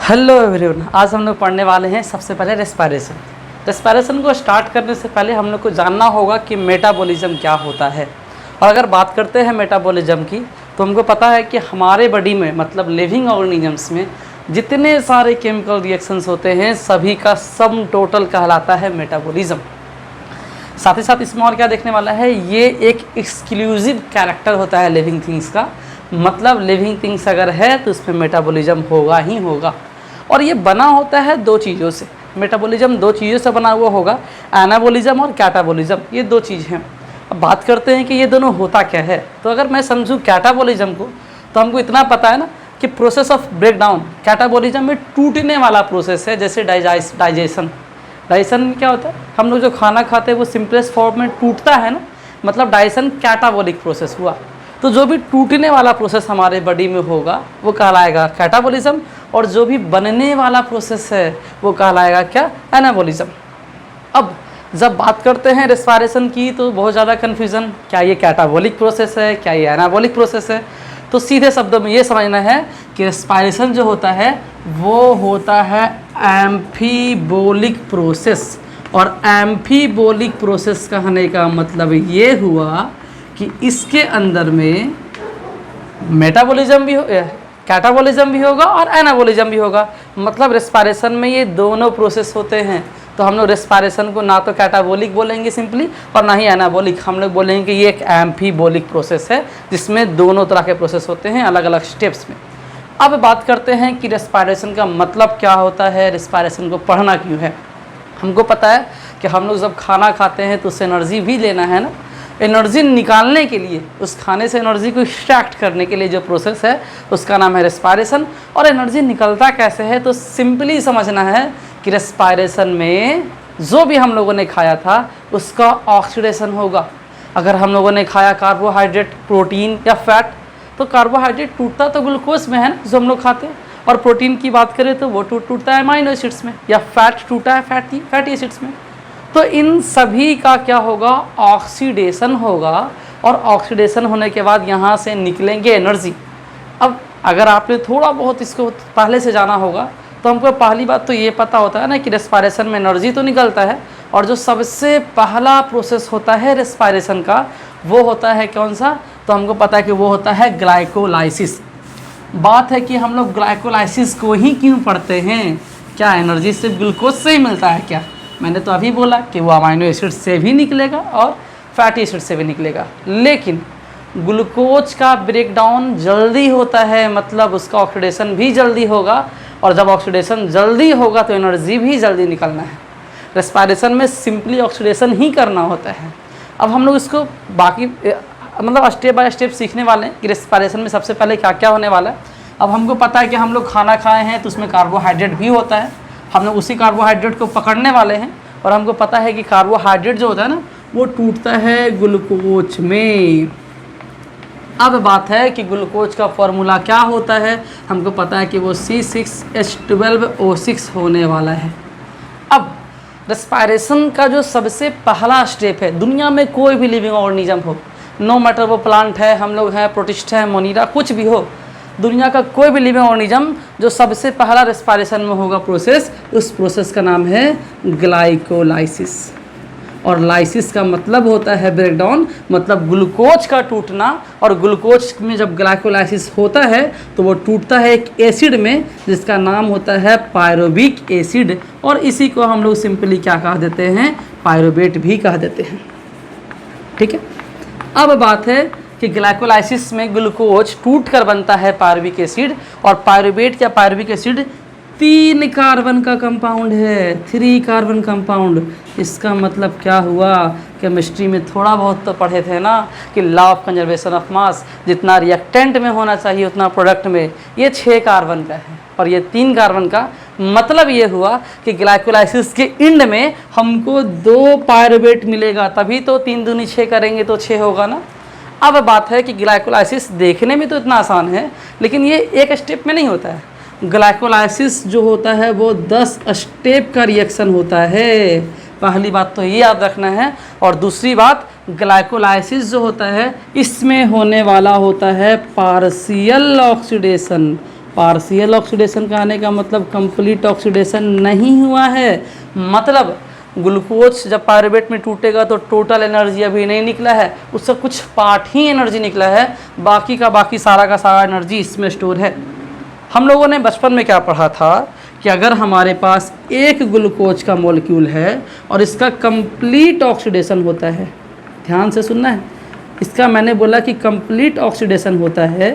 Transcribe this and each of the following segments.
Hello everyone, आज हम लोग पढ़ने वाले हैं सबसे पहले रेस्पिरेशन। रेस्पिरेशन को स्टार्ट करने से पहले हम लोग को जानना होगा कि मेटाबॉलिज्म क्या होता है। और अगर बात करते हैं मेटाबॉलिज्म की, तो हमको पता है कि हमारे बॉडी में मतलब लिविंग ऑर्गेनिजम्स में जितने सारे केमिकल रिएक्शंस होते हैं सभी का सम टोटल कहलाता है मेटाबॉलिज्म। साथ ही साथ इसमें और क्या देखने वाला है, ये एक एक्सक्लूसिव कैरेक्टर होता है लिविंग थिंग्स का। मतलब लिविंग थिंग्स अगर है तो उसमें मेटाबॉलिज्म होगा ही होगा। और ये बना होता है दो चीज़ों से। मेटाबॉलिज्म दो चीज़ों से बना हुआ होगा, एनाबॉलिज्म और कैटाबॉलिज्म, ये दो चीज़ हैं। अब बात करते हैं कि ये दोनों होता क्या है। तो अगर मैं समझूँ कैटाबॉलिज्म को, तो हमको इतना पता है ना कि process of break down. Catabolism में टूटने वाला प्रोसेस है, जैसे डाइजेशन। डाइजेशन क्या होता है, हम लोग जो खाना खाते हैं वो सिंपलेस्ट फॉर्म में टूटता है ना, मतलब डाइजेशन कैटाबॉलिक प्रोसेस हुआ। तो जो भी टूटने वाला प्रोसेस हमारे बॉडी में होगा वो कहलाएगा कैटाबॉलिज्म, और जो भी बनने वाला प्रोसेस है वो कहलाएगा क्या, एनाबॉलिज्म। अब जब बात करते हैं रेस्पिरेशन की तो बहुत ज़्यादा कन्फ्यूज़न, क्या ये कैटाबॉलिक प्रोसेस है, क्या ये एनाबॉलिक प्रोसेस है। तो सीधे शब्दों में ये समझना है कि रेस्पिरेशन जो होता है वो होता है एम्फीबोलिक प्रोसेस। और एम्फीबोलिक प्रोसेस कहने का मतलब ये हुआ कि इसके अंदर में मेटाबॉलिज्म भी हो, कैटाबॉलिज्म भी होगा और एनाबॉलिज्म भी होगा। मतलब रेस्पिरेशन में ये दोनों प्रोसेस होते हैं। तो हम लोग रेस्पिरेशन को ना तो कैटाबॉलिक बोलेंगे सिंपली, और ना ही एनाबॉलिक। हम लोग बोलेंगे कि ये एक एम्फीबोलिक प्रोसेस है जिसमें दोनों तरह के प्रोसेस होते हैं अलग अलग स्टेप्स में। अब बात करते हैं कि रेस्पिरेशन का मतलब क्या होता है, रेस्पिरेशन को पढ़ना क्यों है। हमको पता है कि हम लोग जब खाना खाते हैं तो उससे एनर्जी भी लेना है ना। एनर्जी निकालने के लिए, उस खाने से एनर्जी को एक्सट्रैक्ट करने के लिए जो प्रोसेस है उसका नाम है रेस्पिरेशन। और एनर्जी निकलता कैसे है, तो सिंपली समझना है कि रेस्पिरेशन में जो भी हम लोगों ने खाया था उसका ऑक्सीडेशन होगा। अगर हम लोगों ने खाया कार्बोहाइड्रेट, प्रोटीन या फैट, तो कार्बोहाइड्रेट टूटता तो ग्लूकोज में है ना जो हम लोग खाते हैं, और प्रोटीन की बात करें तो वो टूटता है अमाइनो एसिड्स में, या फैट टूटा है फैटी एसिड्स में। तो इन सभी का क्या होगा, ऑक्सीडेशन होगा। और ऑक्सीडेशन होने के बाद यहाँ से निकलेंगे एनर्जी। अब अगर आपने थोड़ा बहुत इसको पहले से जाना होगा तो हमको पहली बात तो ये पता होता है ना कि रेस्पिरेशन में एनर्जी तो निकलता है, और जो सबसे पहला प्रोसेस होता है रेस्पिरेशन का वो होता है कौन सा, तो हमको पता है कि वो होता है ग्लाइकोलाइसिस। बात है कि हम लोग ग्लाइकोलाइसिस को ही क्यों पढ़ते हैं, क्या एनर्जी सिर्फ ग्लूकोज से ही मिलता है क्या। मैंने तो अभी बोला कि वो अमाइनो एसिड से भी निकलेगा और फैटी एसिड से भी निकलेगा, लेकिन ग्लूकोज का ब्रेकडाउन जल्दी होता है, मतलब उसका ऑक्सीडेशन भी जल्दी होगा। और जब ऑक्सीडेशन जल्दी होगा तो एनर्जी भी जल्दी निकलना है। रेस्पिरेशन में सिंपली ऑक्सीडेशन ही करना होता है। अब हम लोग इसको बाकी मतलब स्टेप बाय स्टेप सीखने वाले हैं कि रेस्पिरेशन में सबसे पहले क्या क्या होने वाला है। अब हमको पता है कि हम लोग खाना खाए हैं तो उसमें कार्बोहाइड्रेट भी होता है, हम लोग उसी कार्बोहाइड्रेट को पकड़ने वाले हैं। और हमको पता है कि कार्बोहाइड्रेट जो होता है ना वो टूटता है ग्लूकोज में। अब बात है कि ग्लूकोज का फॉर्मूला क्या होता है, हमको पता है कि वो C6H12O6 होने वाला है। अब रेस्पिरेशन का जो सबसे पहला स्टेप है, दुनिया में कोई भी लिविंग ऑर्गेनिज्म हो, नो मैटर वो प्लांट है, हम लोग हैं, प्रोटिस्ट है, मोनीरा, कुछ भी हो, दुनिया का कोई भी लिविंग ऑर्गेनिज्म जो सबसे पहला रेस्पिरेशन में होगा प्रोसेस, उस प्रोसेस का नाम है ग्लाइकोलाइसिस। और लाइसिस का मतलब होता है ब्रेकडाउन, मतलब ग्लूकोज का टूटना। और ग्लूकोज में जब ग्लाइकोलाइसिस होता है तो वो टूटता है एक एसिड में जिसका नाम होता है पायरुविक एसिड, और इसी को हम लोग सिंपली क्या कह देते हैं, पायरुवेट भी कह देते हैं। ठीक है। अब बात है कि ग्लाइकोलाइसिस में ग्लूकोज टूट कर बनता है पायरुविक एसिड, और पायरुवेट या पायरुविक एसिड 3 कार्बन का कंपाउंड है, 3 कार्बन कंपाउंड। इसका मतलब क्या हुआ, केमिस्ट्री में थोड़ा बहुत तो पढ़े थे ना कि law of conservation of mass, जितना रिएक्टेंट में होना चाहिए उतना प्रोडक्ट में, ये 6 कार्बन का है और ये 3 कार्बन का। मतलब ये हुआ कि ग्लाइकोलाइसिस के एंड में हमको 2 पायरुवेट मिलेगा, तभी तो 3 दूनी 6 करेंगे तो 6 होगा ना। अब बात है कि ग्लाइकोलाइसिस देखने में तो इतना आसान है, लेकिन ये एक स्टेप में नहीं होता है। ग्लाइकोलाइसिस जो होता है वो 10 स्टेप का रिएक्शन होता है। पहली बात तो ये याद रखना है। और दूसरी बात, ग्लाइकोलाइसिस जो होता है इसमें होने वाला होता है पार्शियल ऑक्सीडेशन। पार्शियल ऑक्सीडेशन का आने का मतलब कंप्लीट ऑक्सीडेशन नहीं हुआ है। मतलब ग्लूकोज जब पायरुवेट में टूटेगा तो टोटल एनर्जी अभी नहीं निकला है, उसका कुछ पार्ट ही एनर्जी निकला है, बाकी का बाकी सारा का सारा एनर्जी इसमें स्टोर है। हम लोगों ने बचपन में क्या पढ़ा था कि अगर हमारे पास एक ग्लूकोज का मॉलिक्यूल है और इसका कंप्लीट ऑक्सीडेशन होता है, ध्यान से सुनना है, इसका मैंने बोला कि कंप्लीट ऑक्सीडेशन होता है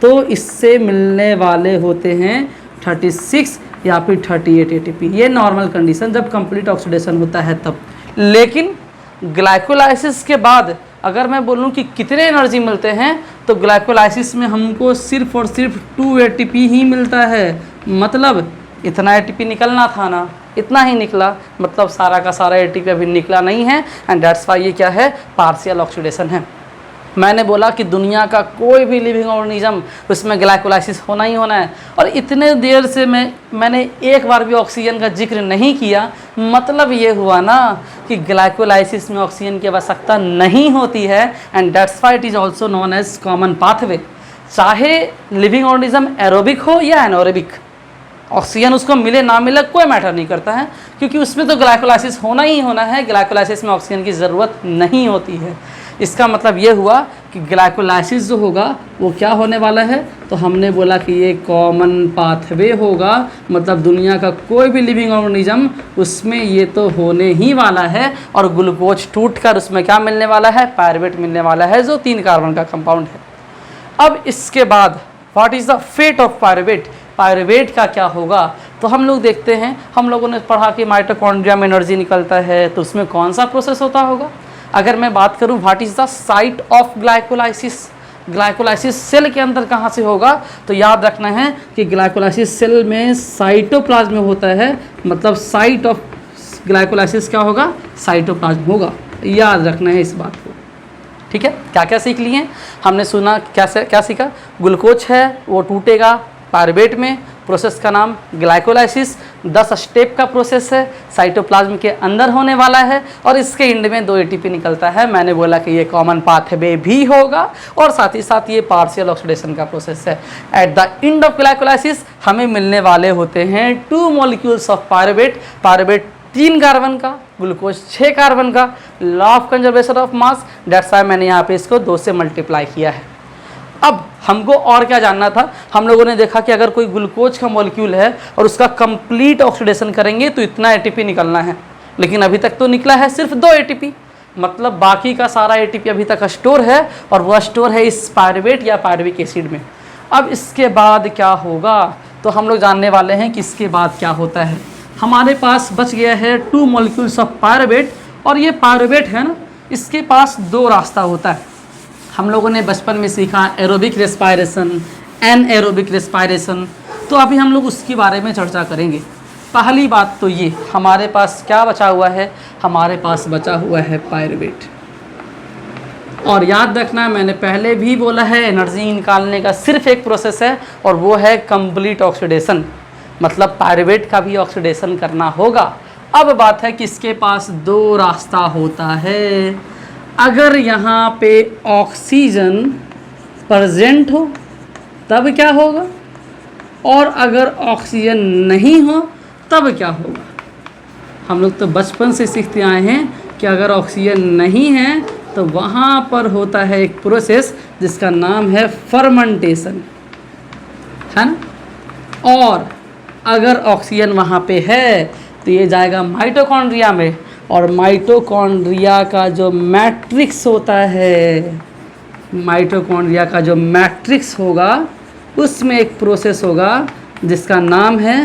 तो इससे मिलने वाले होते हैं 36 या फिर 38 एटीपी। ये नॉर्मल कंडीशन जब कंप्लीट ऑक्सीडेशन होता है तब। लेकिन ग्लाइकोलाइसिस के बाद अगर मैं बोलूँ कि कितने एनर्जी मिलते हैं तो ग्लाइकोलाइसिस में हमको सिर्फ और सिर्फ 2 एटीपी ही मिलता है। मतलब इतना एटीपी निकलना था ना, इतना ही निकला, मतलब सारा का सारा एटीपी अभी निकला नहीं है। एंड दैट्स वाई ये क्या है, पार्शियल ऑक्सीडेशन है। मैंने बोला कि दुनिया का कोई भी लिविंग ऑर्गेनिज्म उसमें ग्लाइकोलाइसिस होना ही होना है। और इतने देर से मैंने एक बार भी ऑक्सीजन का जिक्र नहीं किया, मतलब ये हुआ ना कि ग्लाइकोलाइसिस में ऑक्सीजन की आवश्यकता नहीं होती है। And that's why it is also known as common pathway. चाहे लिविंग ऑर्गेनिज्म एरोबिक हो या एनोरेबिक, ऑक्सीजन उसको मिले ना मिले कोई मैटर नहीं करता है, क्योंकि उसमें तो ग्लाइकोलाइसिस होना ही होना है। ग्लाइकोलाइसिस में ऑक्सीजन की ज़रूरत नहीं होती है। इसका मतलब ये हुआ कि ग्लाइकोलाइसिस जो होगा वो क्या होने वाला है, तो हमने बोला कि ये कॉमन पाथवे होगा। मतलब दुनिया का कोई भी लिविंग ऑर्गेनिज्म उसमें ये तो होने ही वाला है। और ग्लूकोज टूटकर उसमें क्या मिलने वाला है, पायरुवेट मिलने वाला है, जो 3 कार्बन का कंपाउंड है। अब इसके बाद what is the fate of pyruvate, pyruvate का क्या होगा, तो हम लोग देखते हैं। हम लोगों ने पढ़ा कि माइटोकॉन्ड्रिया में एनर्जी निकलता है, तो उसमें कौन सा प्रोसेस होता होगा। अगर मैं बात करूं what is the site of glycolysis, glycolysis cell के अंदर कहाँ से होगा, तो याद रखना है कि ग्लाइकोलाइसिस सेल में साइटोप्लाज्म में होता है। मतलब साइट ऑफ ग्लाइकोलाइसिस क्या होगा, साइटोप्लाज्म होगा। याद रखना है इस बात को, ठीक है। क्या क्या सीख लिए हमने, सुना क्या सीखा, ग्लूकोज है वो टूटेगा पायरुवेट में, प्रोसेस का नाम ग्लाइकोलाइसिस, 10 स्टेप का प्रोसेस है, साइटोप्लाज्म के अंदर होने वाला है और इसके एंड में 2 एटीपी निकलता है। मैंने बोला कि ये कॉमन पाथवे भी होगा और साथ ही साथ ये पार्शियल ऑक्सीडेशन का प्रोसेस है। At the end of glycolysis हमें मिलने वाले होते हैं 2 molecules of pyruvate, pyruvate 3 carbon का, ग्लूकोज 6 कार्बन का। Law of conservation of mass, that's why मैंने यहाँ पे इसको 2 से मल्टीप्लाई किया है। अब हमको और क्या जानना था, हम लोगों ने देखा कि अगर कोई ग्लूकोज का मॉलिक्यूल है और उसका कंप्लीट ऑक्सीडेशन करेंगे तो इतना एटीपी निकलना है, लेकिन अभी तक तो निकला है सिर्फ 2 एटीपी। मतलब बाकी का सारा एटीपी अभी तक स्टोर है और वह स्टोर है इस पायरुवेट या पायरुविक एसिड में। अब इसके बाद क्या होगा, तो हम लोग जानने वाले हैं कि इसके बाद क्या होता है। हमारे पास बच गया है 2 मॉलिक्यूल्स ऑफ पायरुवेट, और ये पायरुवेट है ना, इसके पास 2 रास्ता होता है। हम लोगों ने बचपन में सीखा एरोबिक रेस्पायरेशन, एनएरोबिक रेस्पायरेशन, तो अभी हम लोग उसके बारे में चर्चा करेंगे। पहली बात तो ये, हमारे पास क्या बचा हुआ है, हमारे पास बचा हुआ है पायरुवेट। और याद रखना, मैंने पहले भी बोला है एनर्जी निकालने का सिर्फ एक प्रोसेस है और वो है कंप्लीट ऑक्सीडेशन। मतलब पायरुवेट का भी ऑक्सीडेशन करना होगा। अब बात है कि इसके पास 2 रास्ता होता है। अगर यहाँ पे ऑक्सीजन प्रेजेंट हो तब क्या होगा, और अगर ऑक्सीजन नहीं हो तब क्या होगा। हम लोग तो बचपन से सीखते आए हैं कि अगर ऑक्सीजन नहीं है तो वहाँ पर होता है एक प्रोसेस जिसका नाम है फर्मेंटेशन, है ना। और अगर ऑक्सीजन वहाँ पे है तो ये जाएगा माइटोकॉन्ड्रिया में, और माइटोकॉन्ड्रिया का जो मैट्रिक्स होता है, माइटोकॉन्ड्रिया का जो मैट्रिक्स होगा उसमें एक प्रोसेस होगा जिसका नाम है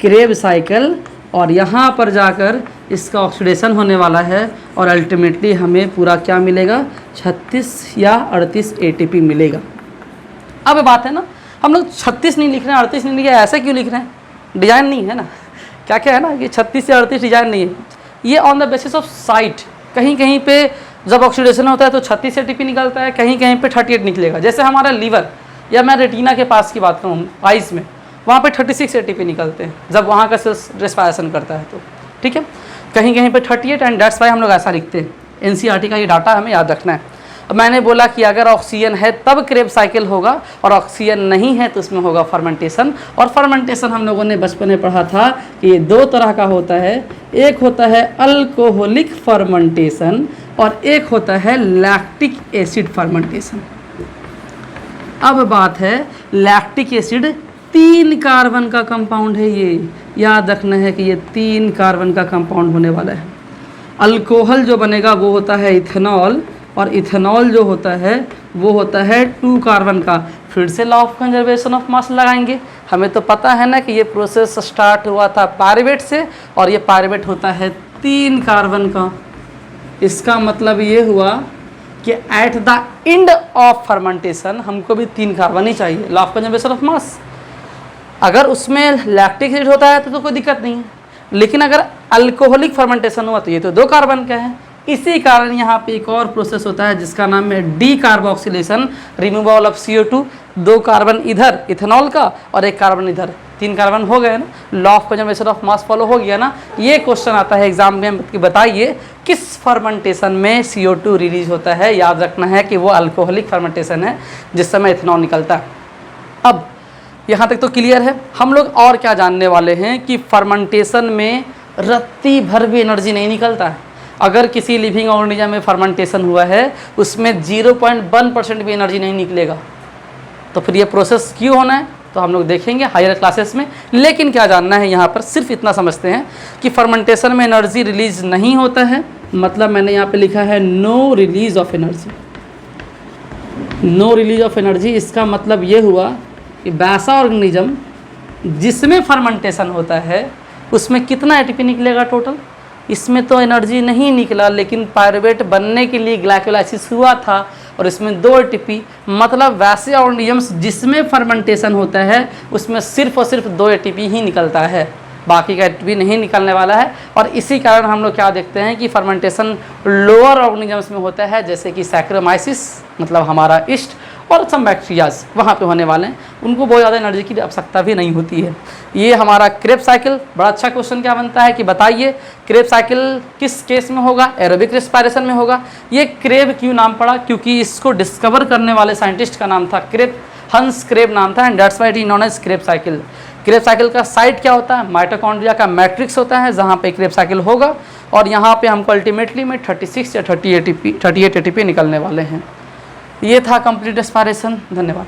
क्रेब साइकिल, और यहाँ पर जाकर इसका ऑक्सीडेशन होने वाला है और अल्टीमेटली हमें पूरा क्या मिलेगा, 36 या 38 एटीपी मिलेगा। अब बात है ना, हम लोग 36 नहीं लिख रहे हैं, 38 नहीं लिख रहे हैं, ऐसा क्यों लिख रहे हैं, डिज़ाइन नहीं है ना, क्या क्या है ना, ये 36 या 38 डिज़ाइन नहीं है, ये on the basis of site. कहीं कहीं पे जब ऑक्सीडेशन होता है तो 36 एटीपी निकलता है, कहीं कहीं पे 38 निकलेगा। जैसे हमारा लीवर या मैं रेटिना के पास की बात करूँ, आइज़ में, वहाँ पे 36 एटीपी निकलते हैं जब वहाँ का सेल्स रेस्पायरेशन करता है, तो ठीक है। कहीं कहीं पे 38, एंड दैट्स वाई हम लोग ऐसा लिखते हैं। एनसीईआरटी का ये डाटा हमें याद रखना है। मैंने बोला कि अगर ऑक्सीजन है तब क्रेब्स साइकिल होगा, और ऑक्सीजन नहीं है तो उसमें होगा फर्मेंटेशन। और फर्मेंटेशन हम लोगों ने बचपन में पढ़ा था कि ये दो तरह का होता है, एक होता है अल्कोहलिक फर्मेंटेशन और एक होता है लैक्टिक एसिड फर्मेंटेशन। अब बात है लैक्टिक एसिड 3 कार्बन का कंपाउंड है, ये याद रखना है कि ये 3 कार्बन का कंपाउंड होने वाला है। अल्कोहल जो बनेगा वो होता है इथेनॉल, और इथेनॉल जो होता है वो होता है 2 कार्बन का। फिर से law of conservation of mass लगाएंगे। हमें तो पता है ना कि ये प्रोसेस स्टार्ट हुआ था पायरुवेट से, और ये पायरुवेट होता है 3 कार्बन का। इसका मतलब ये हुआ कि at the end of fermentation हमको भी 3 कार्बन ही चाहिए, law of conservation of mass. अगर उसमें लैक्टिक एसिड होता है तो कोई दिक्कत नहीं है, लेकिन अगर अल्कोहलिक फर्मेंटेशन हुआ तो ये तो 2 कार्बन का है। इसी कारण यहाँ पे एक और प्रोसेस होता है जिसका नाम है D carboxylation, removal of CO2। 2 carbon इधर इथेनॉल का और 1 कार्बन इधर, 3 कार्बन हो गए ना, law of conservation of mass follow हो गया ना। ये क्वेश्चन आता है एग्जाम में कि बताइए किस फर्मेंटेशन में CO2 रिलीज होता है। याद रखना है कि वो अल्कोहलिक फर्मेंटेशन है जिस समय इथेनॉल निकलता है। अब यहाँ तक तो क्लियर है। हम लोग और क्या जानने वाले हैं कि फर्मेंटेशन में रत्ती भर भी एनर्जी नहीं निकलता है। अगर किसी लिविंग ऑर्गेनिज्म में फर्मेंटेशन हुआ है उसमें 0.1% भी एनर्जी नहीं निकलेगा, तो फिर ये प्रोसेस क्यों होना है तो हम लोग देखेंगे हायर क्लासेस में। लेकिन क्या जानना है यहाँ पर, सिर्फ इतना समझते हैं कि फर्मेंटेशन में एनर्जी रिलीज नहीं होता है, मतलब मैंने यहाँ पे लिखा है no release of energy. No release of energy इसका मतलब ये हुआ कि वैसा ऑर्गेनिज्म जिसमें फर्मेंटेशन होता है उसमें कितना एटीपी निकलेगा टोटल। इसमें तो एनर्जी नहीं निकला, लेकिन पायरुवेट बनने के लिए ग्लाइकोलाइसिस हुआ था और इसमें 2 एटीपी, मतलब वैसे ऑर्गेनिजम्स जिसमें फर्मेंटेशन होता है उसमें सिर्फ और सिर्फ 2 एटीपी ही निकलता है, बाकी का एटीपी नहीं निकलने वाला है। और इसी कारण हम लोग क्या देखते हैं कि फर्मेंटेशन लोअर ऑर्गेनिजम्स में होता है, जैसे कि सैक्रोमाइसिस मतलब हमारा ईस्ट, और सम बैक्टीरियाज वहाँ पे होने वाले हैं, उनको बहुत ज़्यादा एनर्जी की आवश्यकता भी नहीं होती है। ये हमारा क्रेब्स साइकिल। बड़ा अच्छा क्वेश्चन क्या बनता है कि बताइए क्रेब्स साइकिल किस केस में होगा, एरोबिक रेस्पिरेशन में होगा। ये क्रेब क्यों नाम पड़ा, क्योंकि इसको डिस्कवर करने वाले साइंटिस्ट का नाम था क्रेब, हंस क्रेब नाम था, and that's why it is known as Krebs cycle. Krebs cycle का साइट क्या होता है, माइटोकॉन्ड्रिया का मैट्रिक्स होता है जहाँ पे क्रेब साइकिल होगा, और यहाँ पे हमको अल्टीमेटली में 36 या 38 एटीपी निकलने वाले हैं। ये था कंप्लीट रेस्पिरेशन। धन्यवाद।